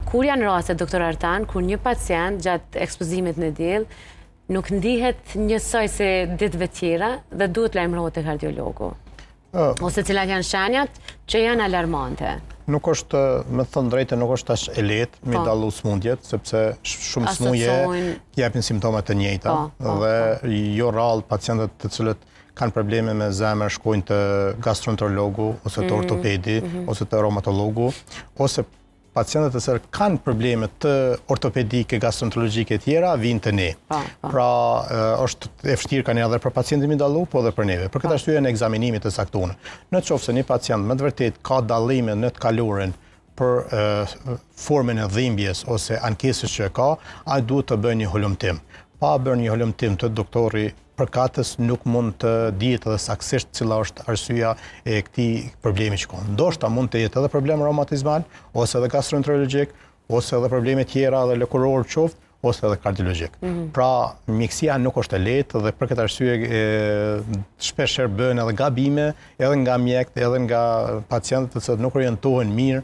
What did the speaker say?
Kur janë raste, doktor Artan, kur një pacient gjatë ekspozimit në diell nuk ndihet njësoj se ditëve tjera dhe duhet lajmërohet te kardiologu? Ose cilat janë shenjat që janë alarmante? Nuk është, me të thënë drejtë, nuk është tash e lehtë me dallu smundjet, sepse shumë smundje japin simptoma të njëjta dhe jo rrallë pacientët të cilët kanë probleme me zemër shkojnë të gastroenterologu ose të ortopedi ose të reumatologu, ose pacientët të cilët kanë probleme të ortopedike, gastroenterologjike tjera vinë te ne. Pra është e vështirë kanë edhe për pacientin mi dallu, po edhe për neve. Për këtë arsye në ekzaminimit të saktuar. Në qoftë se një pacient me të vërtetë ka dallime në të kaluarën për formën e dhimbjes ose ankesës që ka, ai duhet të bëjë një hulumtim. Pa bërë një hulumtim të doktori përkatës nuk mund të dihet edhe saktësisht cila është arsyeja e këtij problemi që ka. Ndoshta mund të jetë edhe problem reumatizmal, ose edhe gastroenterologjik, ose edhe probleme tjera edhe lëkuror qoftë, ose edhe kardiologjik. Pra, mjekësia nuk është e lehtë dhe për këtë arsye shpeshherë bëhen edhe gabime, edhe nga mjekët, edhe nga pacientët që nuk orientohen mirë